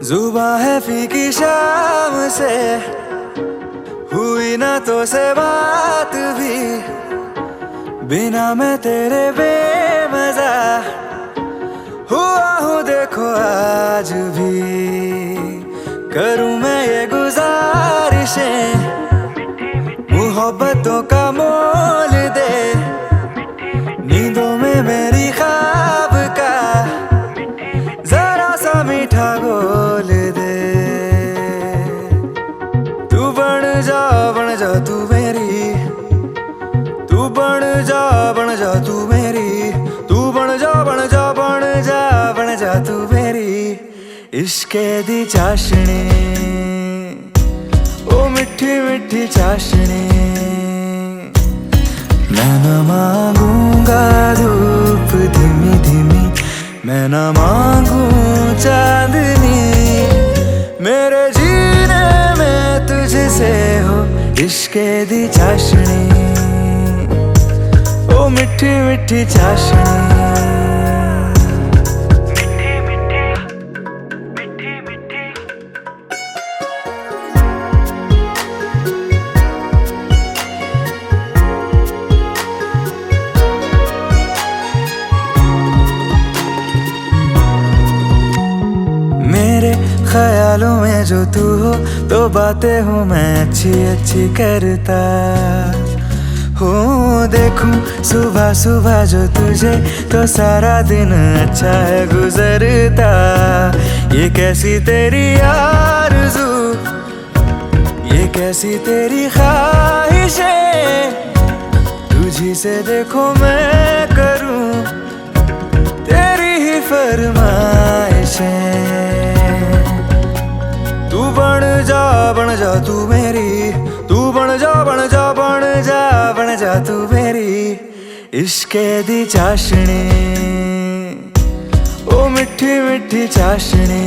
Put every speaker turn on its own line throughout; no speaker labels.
जुबां है फीकी शाम से, हुई ना तो से बात भी, बिना मैं तेरे बेमजा हुआ हूँ देखो आज भी। करूँ मैं ये गुजारिशें, मोहब्बतों का मोल दे, नींदों में मेरी ख्वाब का जरा सा मीठा घोल दे। तू बन जा तू मेरी, तू बन जा तू मेरी, तू बन जा तू मेरी। इश्के दी चाशनी, ओ मिठी मिठी चाशनी, मैं न मांगूंगा धूप धीमी धीमी, मैं न मांगू चांदनी, मेरे जीने में तुझसे हो इश्के दी चाशनी, ओ मिठी मिठी चाशनी। मेरे ख्यालों में जो तू हो, तो बातें हूँ मैं अच्छी अच्छी करता हो। देखूं सुबह सुबह जो तुझे, तो सारा दिन अच्छा है गुजरता। ये कैसी तेरी आरज़ू, ये कैसी तेरी ख्वाहिशें, तुझी से देखो मैं करूं तेरी ही फरमाइशें। तू बन जा तू मेरी, तू बन जा तू मेरी। इश्के दी चाशनी, ओ मिठी मिठी चाशनी,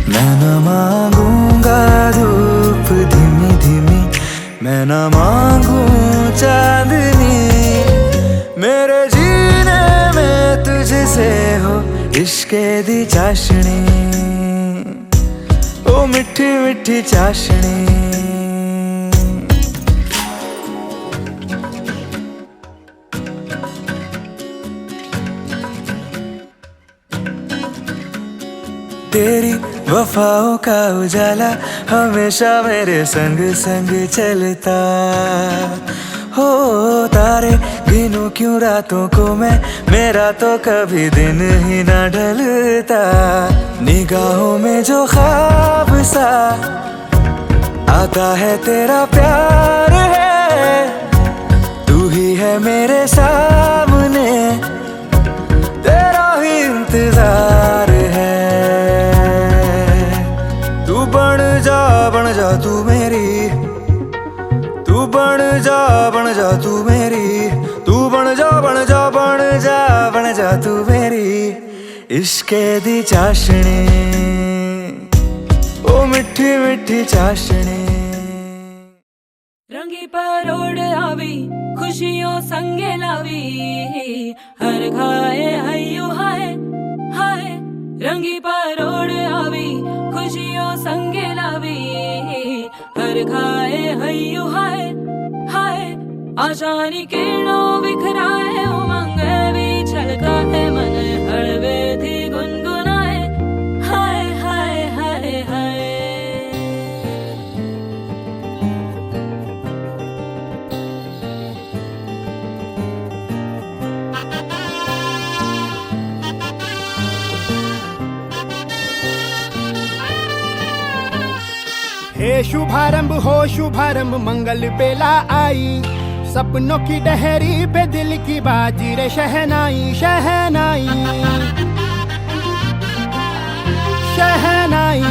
मैं न मांगूंगा धूप धीमी धीमी, मैं न मांगू चांदनी, मेरे जीने में तुझसे हो इश्के दी चाशनी, ओ मिठी मिठी चाशनी। तेरी वफाओं का उजाला हमेशा मेरे संग संग चलता हो। तारे गिनूं क्यों रातों को मैं, मेरा तो कभी दिन ही ना ढलता। निगाहों में जो ख्वाब सा आता है तेरा प्यार है, तू ही है मेरे सामने, तेरा ही इंतजार है। तू बन जा तू मेरी, तू बन जा तू मेरी, तू बन जा तू मेरी। इश्के दी चाशनी, ओ मिठी मिठी चाशनी।
रंगी परोड़ आवी खुशियों संगे लावी, हर घाए हयो हाय हाय। रंगी परोड़ आवी खुशियों संगे लावी, हर घाए हयो हाय हाय। आशानी किरणों बिखराए, उमंग भी छलकाए, मन हड़वे थी गुनगुनाए, हाय हाय हाय हाय।
हे शुभारंभ हो शुभारंभ, मंगल बेला आई, सपनों की डहरी पे दिल की बाजी रे शहनाई शहनाई शहनाई।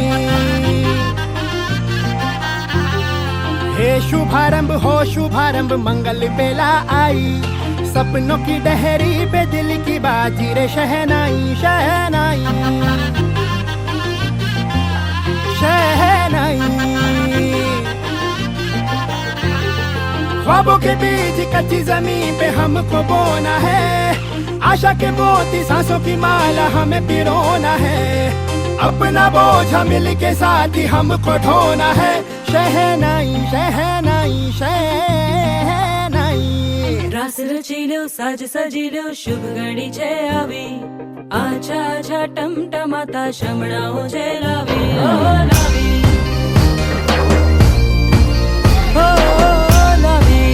हे शुभारंभ हो शुभारंभ, मंगल बेला आई, सपनों की डहरी पे दिल की बाजी रे शहनाई शहनाई शहनाई। ख्वाबों के बीज कच्ची जमीन पे हमको बोना है, आशा के मोती सांसों की माला हमें पिरोना है। अपना बोझ मिल के साथ ही हमको ढोना है। शहनाई शहनाई शहनाई।
रास रचिलो साज सजिलो शुभ घड़ी छे आवी। आछा आछा टमटमाता शमणाओ छे लावी। ओ लावी ओ लावी।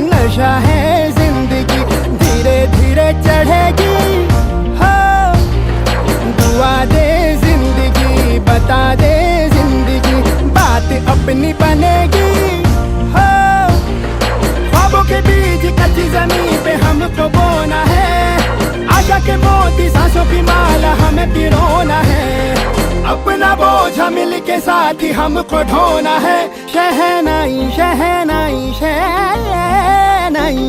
नशा है जिंदगी धीरे धीरे चढ़ेगी। हो दुआ दे जिंदगी बता दे जिंदगी बात अपनी बनेगी। हो ख्वाबों के बीज कच्ची जमीन पे हमको बोना है। आशा के मोती सांसों की माला हमें पिरोना है। अपना बोझ मिल के साथ ही हमको ढोना है। शहनाई शहनाई शहनाई।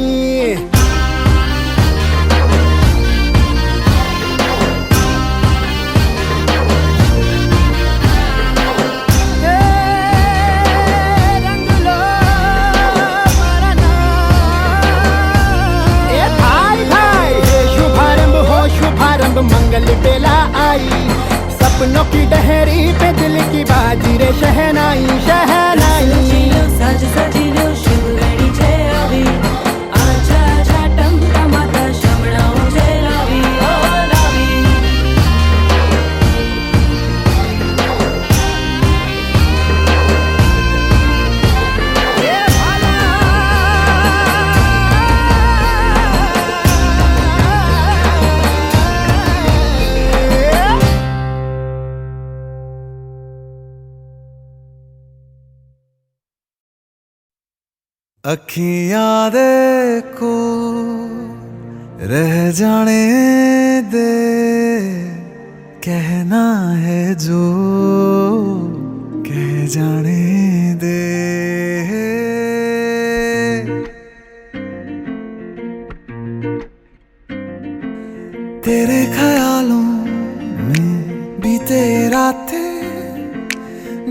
शुभारंभ मंगल बेला आई। सपनों की डहरी पे दिल की बाजी रे शहनाई शहनाई।
साज सजिलो शुभ घड़ी छे आवी। आछा आछा टमटमाता शमणाओ छे लावी। ओ लावी
अखियां देखो रह जाने दे। कहना है जो कह जाने दे। तेरे ख्यालों में बीते रातें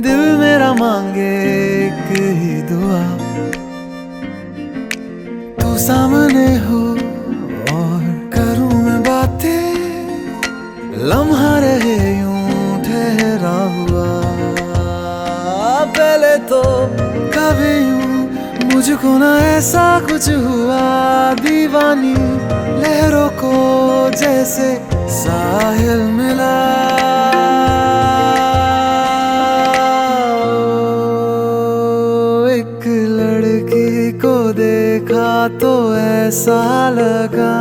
दिल मेरा मांगे एक ही दुआ। तू सामने हो और करूं मैं बातें लम्हा रहे यूं ठहरा हुआ। पहले तो कभी यूं मुझको ना ऐसा कुछ हुआ। दीवानी लहरों को जैसे साहिल मिला। एक लड़की को देखा तो ऐसा लगा।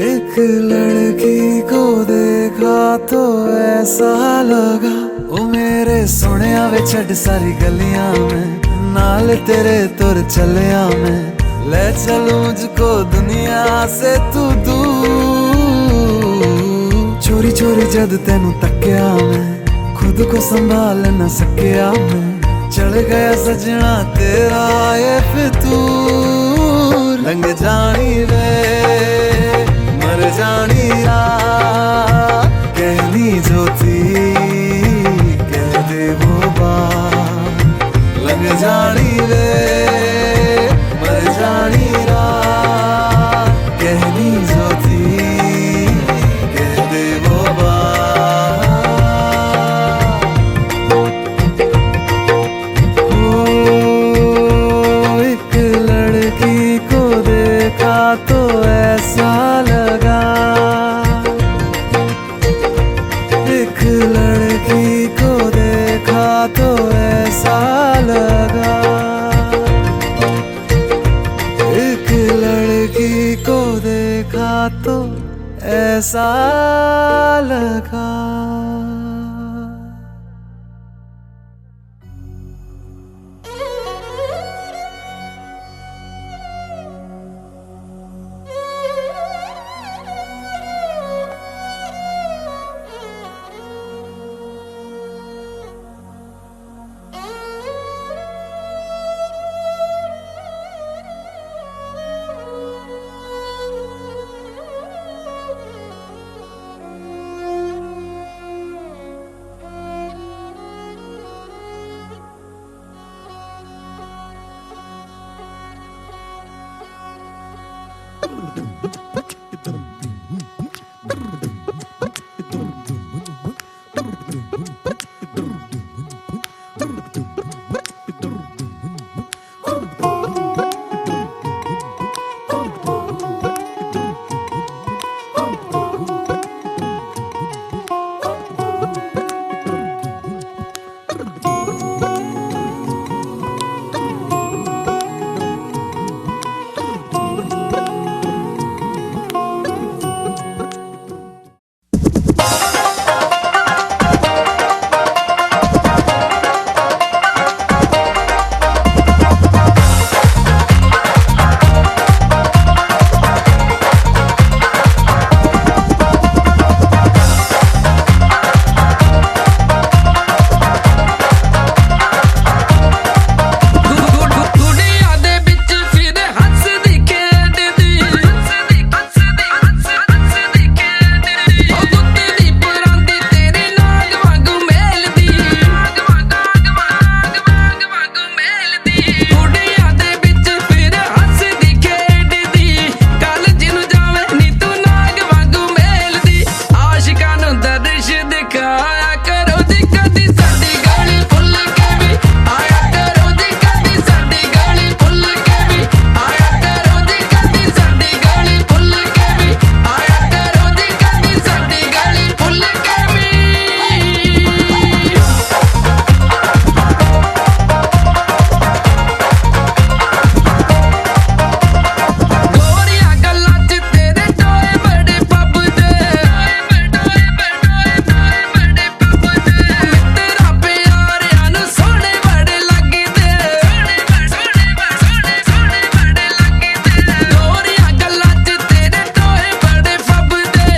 एक लड़की को देखा तो ऐसा लगा। ओ मेरे सोनिया वे छड़ सारी गलियां में नाल तेरे तुर चलिया मैं। ले चलूं मुझको दुनिया से तू दूर। चोरी चोरी जद तेनू तक्या मैं खुद को संभाल न सकिया मैं। चढ़ गया सजना तेरा ये फितूर। रंग जानी वे मर जानी रात कहनी जो थी कह दे वो बात। लग जानी वे मर जानी रात कहनी जो थी कह दे वो बात। एक लड़की को देखा तो ऐसा लगा। एक लड़की को देखा तो ऐसा लगा। एक लड़की को देखा तो ऐसा लगा।
देश दिखाया करो जी कदी साडी गली भुल के भी आया करो जी कदी साडी गली भुल के भी आया करो जी कदी साडी गली भुल के भी आया करो जी कदी साडी गली भुल के भी गोरिया गल्लां च तेरे टोए बड़े पब दे मित्तरा प्यारिਆਂ ਨੂੰ ਸੋਹਣੇ ਬੜੇ ਲੱਗਦੇ गोरिया गल्लां च तेरे टोए बड़े पब दे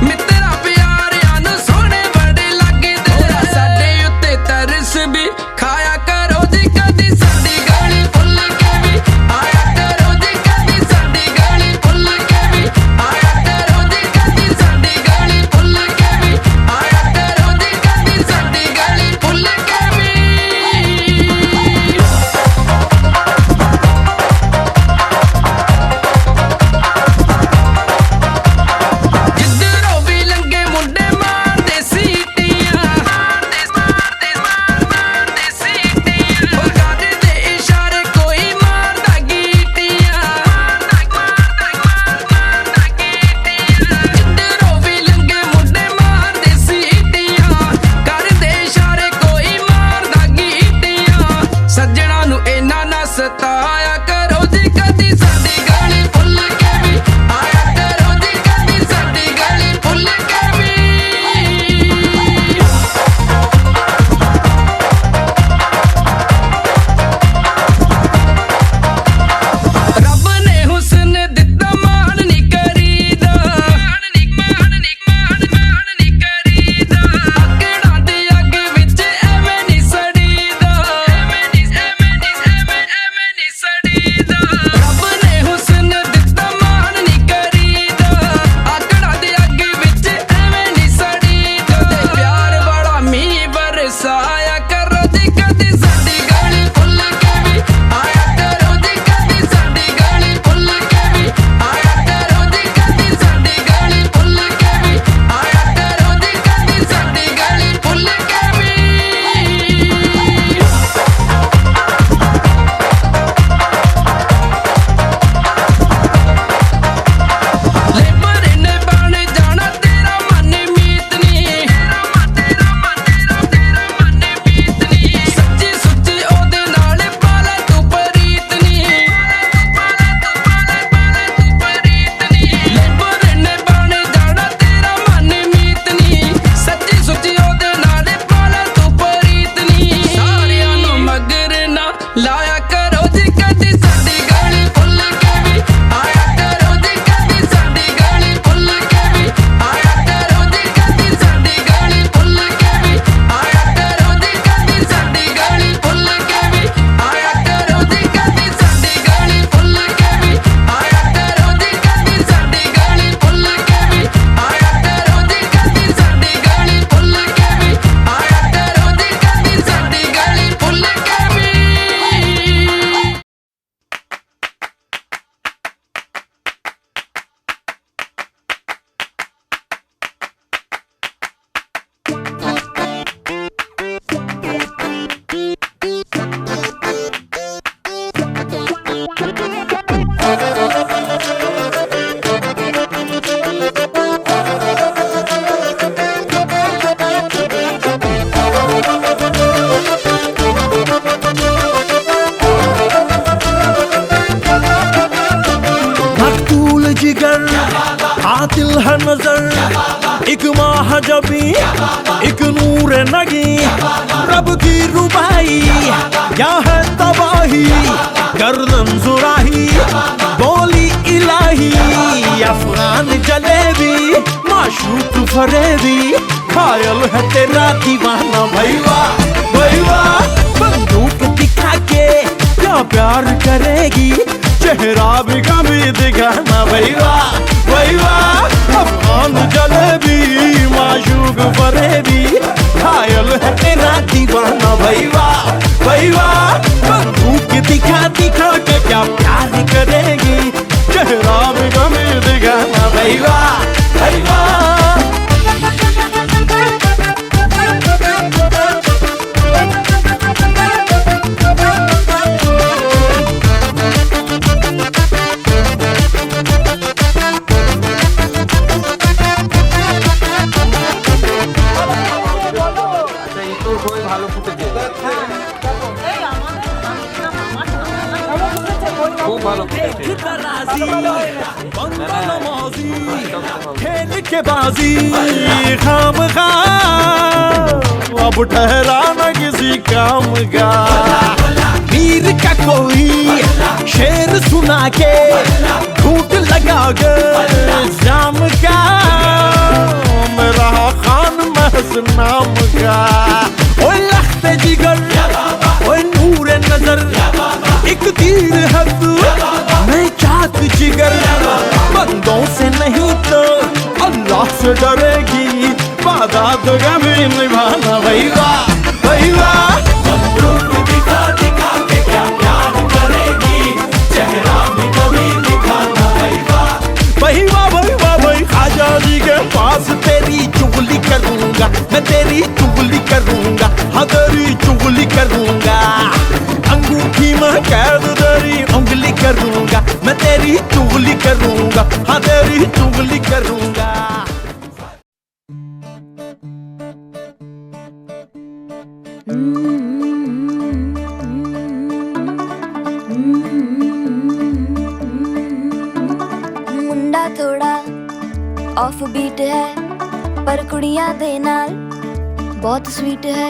मित्तरा प्यारिਆਂ ਨੂੰ ਸੋਹਣੇ ਬੜੇ ਲੱਗਦੇ ਸਾਡੇ ਉੱਤੇ ਤਰਸ ਵੀ ਖਾਇਆ ਕਰੋ ਜੀ ਕਦੀ ਸਾਡੀ ਗਲੀ ਭੁੱਲ ਕੇ ਵੀ ਆਇਆ ਕਰੋ ਜੀ ਕਦੀ ਸਾਡੀ ਗਲੀ ਭੁੱਲ ਕੇ ਵੀ ਆਇਆ ਕਰੋ ਜੀ ਕਦੀ ਸਾਡੀ ਗਲੀ ਭੁੱਲ ਕੇ ਵੀ ਆਇਆ ਕਰੋ ਜੀ ਕਦੀ ਸਾਡੀ ਗਲੀ ਭੁੱਲ ਕੇ ਵੀ ਜਿੱਧਰੋਂ ਵੀ ਲੰਘੇ ਮੁੰਡੇ ਮਾਰਦੇ ਸੀਟੀਆਂ ਉਹ ਕਰਦੇ ਇਸ਼ਾਰੇ ਕੋਈ ਮਾਰਦਾ ਗੀਟੀਆਂ ਜਿੱਧਰੋਂ ਵੀ ਲੰਘੇ ਮੁੰਡੇ ਮਾਰਦੇ ਸੀਟੀਆਂ ਕਰਦੇ ਇਸ਼ਾਰੇ ਕੋਈ ਮਾਰਦਾ ਗੀਟੀਆਂ ਸੱਜਣਾ ਨੂੰ ਇੰਨਾ ਨਾ ਸਤਾਇਆ ਕਰੋ ਜੀ ਕਦੀ ਸਾਡੀ ਗਲੀ ਭੁੱਲ ਕੇ ਵੀ ਆਇਆ ਕਰੋ ਜੀ ਕਦੀ ਸਾਡੀ ਗਲੀ ਭੁੱਲ ਕੇ ਵੀ ਰੱਬ ਨੇ ਹੁਸਨ ਦਿੱਤਾ ਮਾਣ ਨੀ ਕਰੀਦਾ ਅੱਗੜਾਂ ਦੀ ਅੱਗ ਵਿੱਚ ਐਵੇਂ ਨੀ ਸੜੀਦਾ ਰੱਬ ਨੇ ਹੁਸਨ ਦਿੱਤਾ ਮਾਣ ਨੀ ਕਰੀਦਾ ਅੱਗੜਾਂ ਦੀ ਅੱਗ ਵਿੱਚ ਐਵੇਂ ਨੀ ਸੜੀਦਾ ਤੇ ਪਿਆਰ ਵਾਲਾ ਮੀਂਹ ਬਰਸਾਇਆ ਕਰੋ ਜੀ ਕਦੀ ਸਾਡੀ ਗਲੀ ਭੁੱਲ ਕੇ ਵੀ ਆਇਆ ਕਰੋ ਜੀ ਕਦੀ ਸਾਡੀ ਗਲੀ ਭੁੱਲ ਕੇ ਵੀ ਆਇਆ ਕਰੋ ਜੀ ਕਦੀ ਸਾਡੀ ਗਲੀ ਭੁੱਲ ਕੇ ਵੀ ਆਇਆ ਕਰੋ ਜੀ ਕਦੀ ਸਾਡੀ ਗਲੀ ਭੁੱਲ ਕੇ ਵੀ ਲੇਬਰ ਨੇ ਬਣ ਜਾਣਾ ਤੇਰਾ ਮਨ ਮੀਤ ਨੀ ਸੱਚੀ ਸੁੱਚੀ ਉਹਦੇ ਨਾਲ ਪਾਲਾ ਤੂੰ ਪਰੀਤ ਨੀ ਲੇਬਰ ਨੇ ਬਣ ਜਾਣਾ ਤੇਰਾ ਮਨ ਮੀਤ ਨੀ ਸੱਚੀ ਸੁੱਚੀ ਉਹਦੇ ਨਾਲ ਪਾਲਾ ਤੂੰ ਪਰੀਤ ਨੀ ਸਾਰਿਆਂ ਨੂੰ ਮਗਰ ਨਾ ਲਾਇਆ ਕਰੋ ਜੀ ਕਦੀ ਸਾਡੀ ਗਲੀ ਭੁੱਲ ਕੇ ਵੀ ਆਇਆ ਕਰੋ ਜੀ ਕਦੀ ਸਾਡੀ ਗਲੀ ਭੁੱਲ ਕੇ ਵੀ ਆਇਆ ਕਰੋ ਜੀ ਕਦੀ ਸਾਡੀ ਗਲੀ ਭੁੱਲ ਕੇ ਵੀ ਆਇਆ ਕਰੋ ਜੀ ਕਦੀ ਸਾਡੀ ਗਲੀ ਭੁੱਲ ਕੇ ਵੀ ਆਇਆ ਕਰੋ ਜੀ ਕਦੀ ਸਾਡੀ ਗਲੀ ਭੁੱਲ ਕੇ ਵੀ ਆਇਆ ਕਰੋ ਜੀ ਕਦੀ ਸਾਡੀ ਗਲੀ ਭੁੱਲ ਕੇ ਵੀ ਆਇਆ ਕਰੋ ਜੀ ਕਦੀ ਸਾਡੀ ਗਲੀ ਭੁੱਲ ਕੇ ਵੀ ਆਇਆ ਕਰੋ ਜੀ ਕਦੀ ਸਾਡੀ ਗਲੀ ਭੁੱਲ ਕੇ ਵੀ
मकतूल जिगर आतिल है नजर एक महाजबी एक नूर नगी रब की रुबाई क्या है तबाही गर्दन जुराही बोली इलाही अफगान जलेबी माशूक फरेबी घायल है तेरा दीवाना भैया भैया बंदूक दिखा के क्या प्यार करेगी चेहरा भी कभी दिखाना भैया भैया अफगान जलेबी माशूक फरेबी घायल है तेरा दीवाना भैया भैया बंदूक दिखा दिखा के क्या प्यार करेगी चेहरा भी कभी दिखाना भैया भैया देख तराजी बंदा नमाजी खेल के बाजी खामखा अब ठहरा न किसी काम का वीर का कोई शेर सुना के झूठ लगा के जाम का मेरा खान महज नाम का ओए लख्ते जिगर ओए नूरे नजर एक तीर है तू मैं चाक जिगर बंदों से नहीं तो अल्लाह से डरेगी वादा तो कभी निभाना भाई वाह भाई वाह बंदूक दिखा दिखा के क्या प्यार करेगी चेहरा भी कभी दिखाना भाई वाह भाई वाह भाई वाह भाई खाजा जी के पास तेरी चुगली करूंगा मैं तेरी चुगली करूंगा हाँ तेरी चुगली करूंगा अंगूठी में कैद तेरी उंगली करूंगा मैं तेरी चुगली करूंगा हाँ तेरी चुगली करूंगा
मुंडा थोड़ा ऑफ बीट है पर कुड़ियां दे नाल बहुत स्वीट है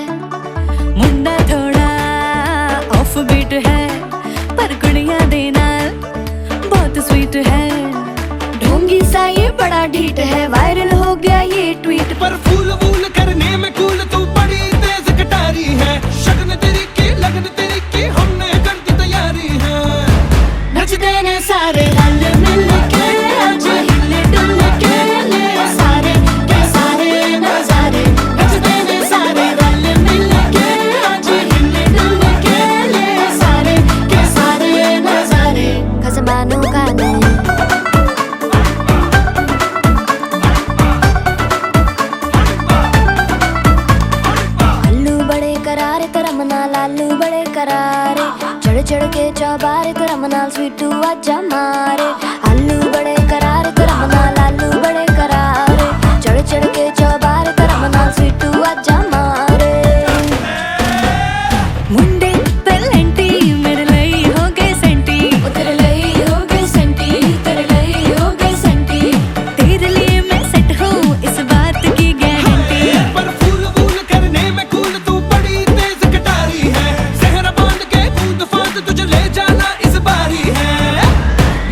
मुंडा थोड़ा ऑफ बीट है पर कुड़ियां दे नाल बहुत स्वीट है
ढोंगी सा ये बड़ा ढीठ है वायरल हो गया ये ट्वीट
पर फूल वूल करने में कूल तू बड़ी तेज कटारी है शगन तेरी की लगन तेरी की हमने कर दी तैयारी है
नचते ने सारे रल मिल के आज हिले डुल के ले सारे के सारे नजारे नचते ने सारे रल मिल के आज हिले डुल के ले सारे के सारे नजारे खसमानों का नहीं लालू बड़े करारे चढ़ चढ़ के चौबारे तेरा मनाल स्वीटू आजा मारे आलू बड़े करारे तेरा मनाल लालू बड़े करारे चढ़ चढ़ के चौबारे तेरा मनाल स्वीटू आजा मारे
मुंडे तलंटी मेरे ਲਈ हो गए सेंटी
तेरे ਲਈ हो गए सेंटी तेरे ਲਈ हो गए सेंटी
तेरे लिए मैं सेट हूँ इस बात की गारंटी
पर फूल वूल करने में कूल तू बड़ी तेज कटारी है सहरा बांध के कूद फांद तुझे ले जाना इस बारी है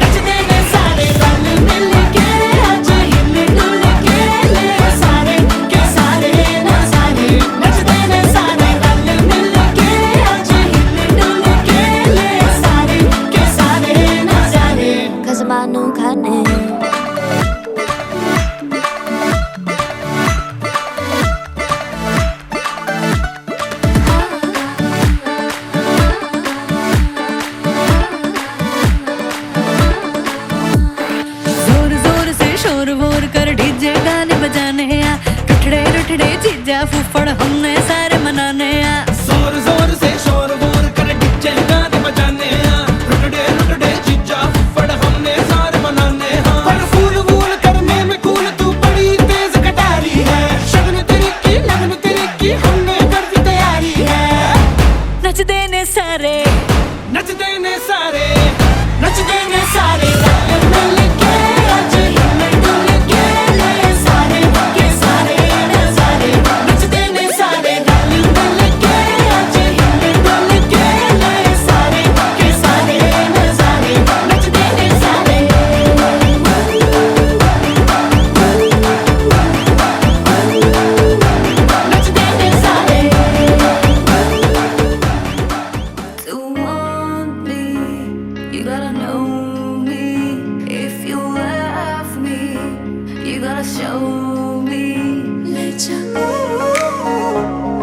नचते ने सारे रल मिल के आज हिले डुल के ले सारे के सारे नजारे नचते ने सारे रल मिल के आज हिले डुल के ले सारे के सारे नजारे खजमानू खाने
जोर जोर से शोर वोर कर डीजे गाने बजाने आ टुटड़े टुटड़े जीजा फूफड़ हमने सारे मनाने आ
जोर जोर से शोर वोर कर डीजे गाने बजाने हैं रुटड़े रुटड़े जीजा फुफड़ हमने सारे मनाने हैं पर फूल वूल करने में कूल तू बड़ी तेज कटारी है शगन तेरी की लगन तेरी की हमने कर दी तैयारी है
नचते ने सारे
नचते ने सारे
रल मिल के आज हिले डुल के ले सारे के सारे नजारे नचते ने सारे रल मिल के आज हिले डुल के ले सारे के सारे नजारे नचते ने सारे नचते ने सारे
To want me, you gotta know me. If you love me, you gotta show me.
ले जा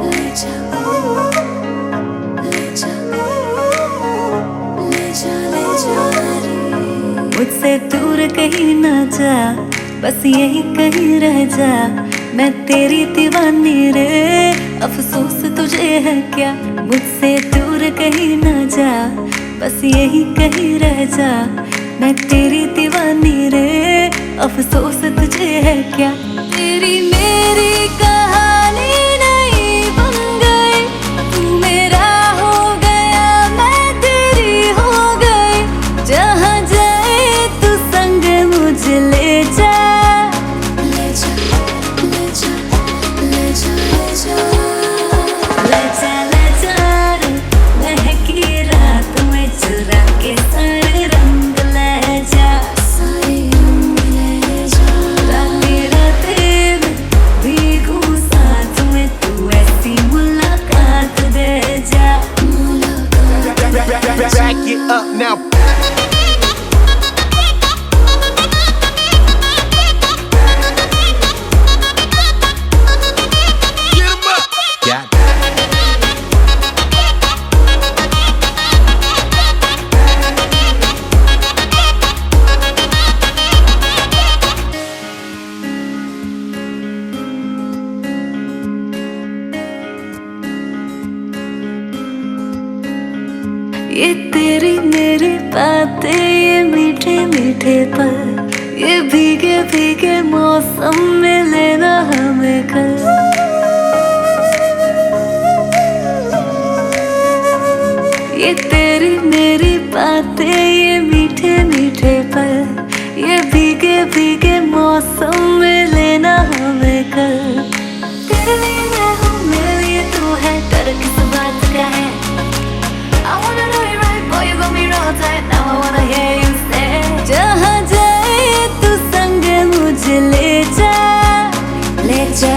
ले जा ले जा ले जा ले जा रे
मुझसे दूर कहीं ना जा, बस यही कहीं रह जा। मैं तेरी दीवानी रे, अफसोस तुझे है क्या। मुझसे दूर कहीं ना जा, बस यही कहीं रह जा। मैं तेरी दीवानी रे, अफसोस तुझे है क्या। तेरी मेरी कहानी नहीं बन गई, तू मेरा हो गया मैं तेरी हो गई। ये तेरी मेरी बातें, ये मीठे मीठे पल, ये भीगे भीगे मौसम में लेना हमें कल। ये तेरी मेरी बातें, ये मीठे मीठे पल, ये भीगे भीगे मौसम में लेना हमें कल। तेरे लिए मैं हूँ, मेरे लिए तू है, डर किस बात का है? I wanna know you right, boy, you got me wrong tight. Now I wanna hear you say, जहाँ जाए तू संग मुझे ले जा, ले जा,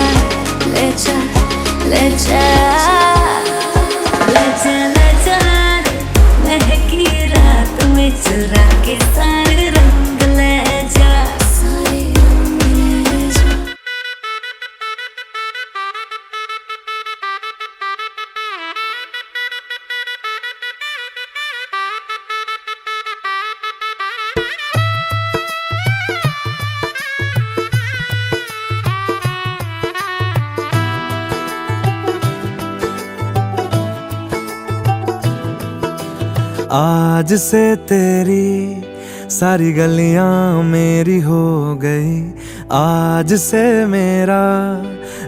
ले जा, ले जा, ले जा, ले जा। महकी रात में चुरा के सारे रंग ले जा, सारे रंग ले जा।
आज से तेरी सारी गलियां मेरी हो गई, आज से मेरा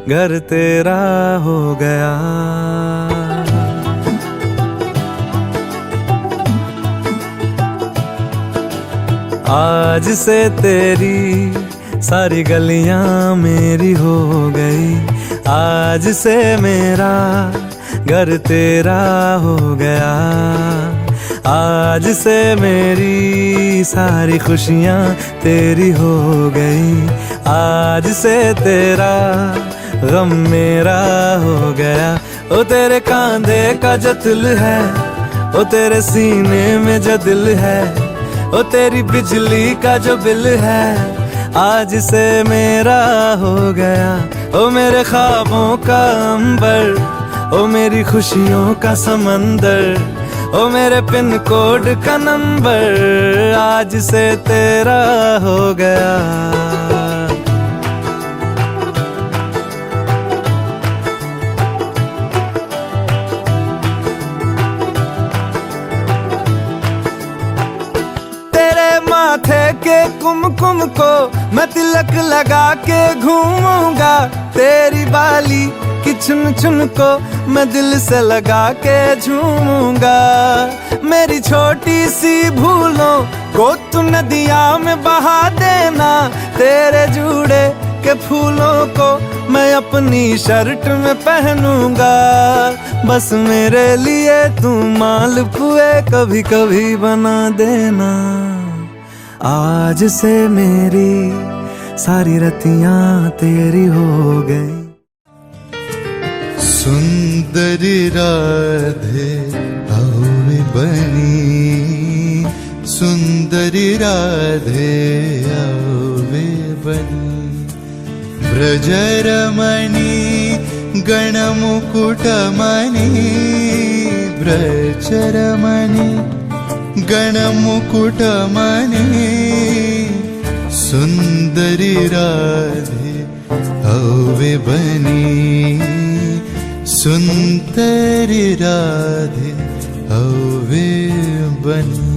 घर तेरा हो गया। आज से तेरी सारी गलियां मेरी हो गई, आज से मेरा घर तेरा हो गया। आज से मेरी सारी खुशियाँ तेरी हो गई, आज से तेरा गम मेरा हो गया। ओ तेरे कांधे का जो दिल है, ओ तेरे सीने में जो दिल है, ओ तेरी बिजली का जो बिल है, आज से मेरा हो गया। ओ मेरे ख्वाबों का अंबर, ओ मेरी खुशियों का समंदर, ओ मेरे पिन कोड का नंबर, आज से तेरा हो गया। तेरे माथे के कुमकुम को मैं तिलक लगा के घूमूंगा, तेरी बाली कि चुन चुन को मैं दिल से लगा के झूमूंगा। मेरी छोटी सी भूलों को तू नदिया में बहा देना, तेरे जूड़े के फूलों को मैं अपनी शर्ट में पहनूंगा। बस मेरे लिए तू मालपुए कभी कभी बना देना। आज से मेरी सारी रतियां तेरी हो गई।
सुंदरी राधे आवे बनी, सुंदरी राधे आवे बनी। ब्रजरमणि गणमुकुटमणि, ब्रजरमणि गणमुकुटमणि। सुंदरी राधे आवे बनी, सुंदरी राधे आवे बनी।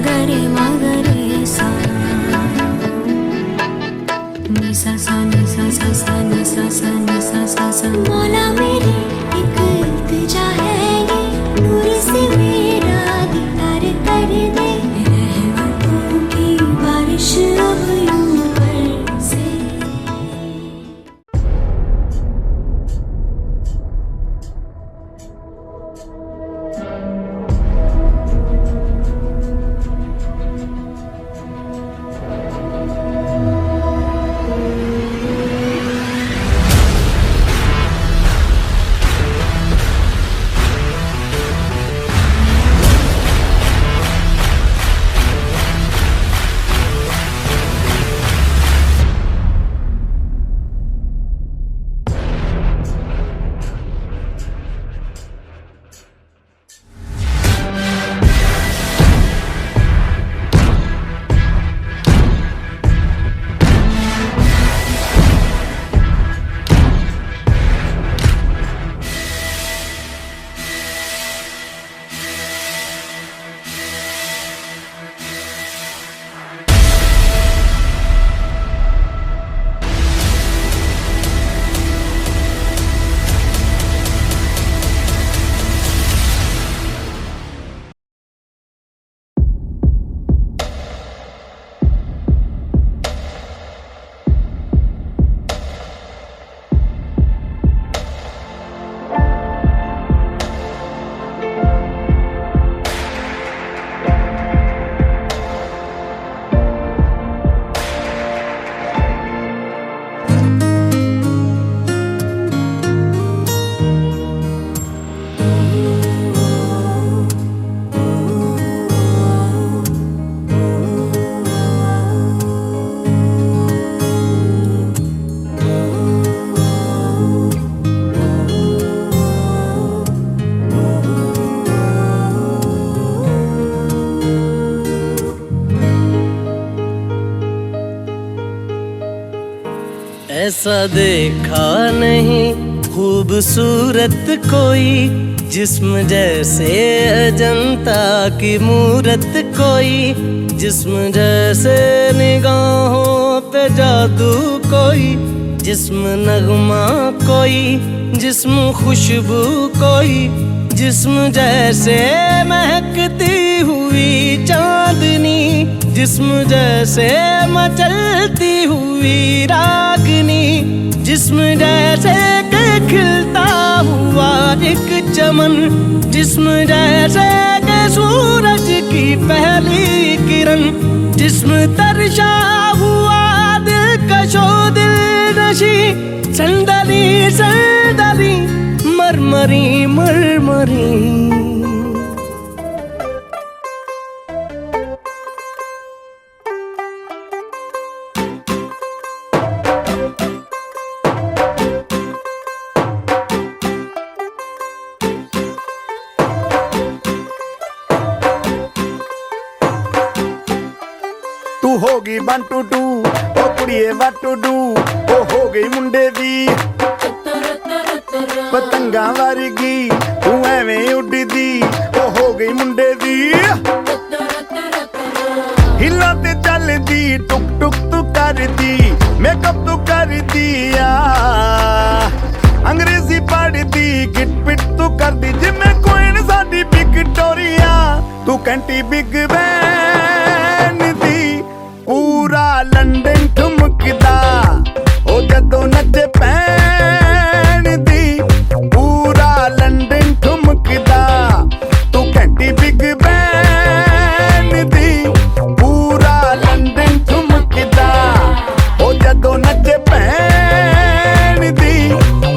गरे मा गरे सा नि सा सा नि सा सा सा नि सा सा नि सा सा सा। मौला मेरी एक इल्तिजा है ये, नूर से मेरा दीदार कर दे, रहमतों की बारिश अब यूं बरसे।
ऐसा देखा नहीं खूबसूरत कोई, जिस्म जैसे अजंता की मूरत कोई, जिस्म जैसे निगाहों पे जादू कोई, जिस्म नगमा कोई, जिस्म खुशबू कोई, जिस्म जैसे महकती हुई चांदनी, जिस्म जैसे मचलती हुई रागनी, जिस्म जैसे के खिलता हुआ एक चमन, जिस्म जैसे के सूरज की पहली किरण, जिस्म तरशा हुआ दिलकशो दिल नशी, संदली संदली मरमरी मरमरी।
तू होगी 1 2 2 ओ कुड़िए what to do, ओ हो गई मुंडे दी पतंगा वर्गी, तू एवें उड़दी ओ हो गई मुंडे दी, हिला ते चलदी टुक टुक तू करदी, मेकअप तू करदी आ, अंग्रेजी पढ़दी गिट पिट तू करदी, जिम्मे कोइन साडी विक्टोरिया, तू कैंटी बिग बैन दी, पूरा लंदन ठुमकदा ओ जदों नचे पैन दी, पूरा लंदन ठुमकदा, तू कैंटी बिग बैन दी, पूरा लंदन ठुमकदा ओ जदों नचे पैन दी,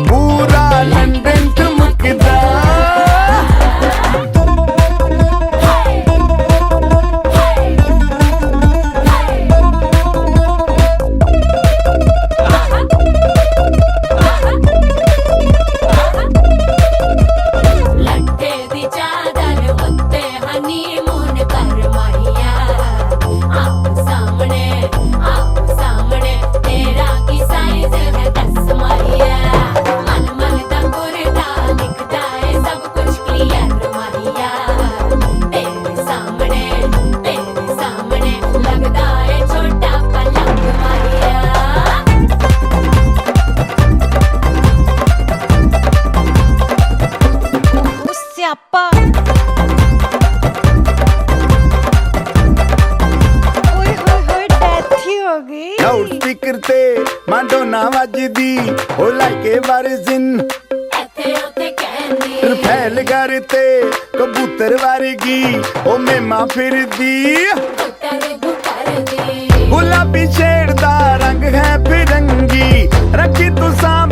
पूरा लंदन ठुमकदा।
ਸਿਆਪਾ ਓਏ ਹੋਏ ਹੋਏ ਡੈਥ ਹੀ ਹੋ ਗਈ
ਲਾਊਡ ਸਪੀਕਰ ਤੇ ਮਾਡੋਨਾ ਵੱਜਦੀ ਉਹ ਲਾਈਕੇ ਵਾਰਿਜ਼ਨ
ਇੱਥੇ ਉੱਥੇ ਕਹਿੰਦੀ
ਰਫੈਲ ਘਰ ਤੇ ਕਬੂਤਰ ਵਰਗੀ ਉਹ ਮੇਮਾ ਫਿਰਦੀ
ਗੁੱਟਰ ਗੁੱਟਰ ਦੀ
ਗੁਲਾਬੀ ਸ਼ੇਡ ਦਾ ਰੰਗ ਹੈ ਫਿਰੰਗੀ ਰੱਖੀ ਤੂੰ ਸਾਂਭ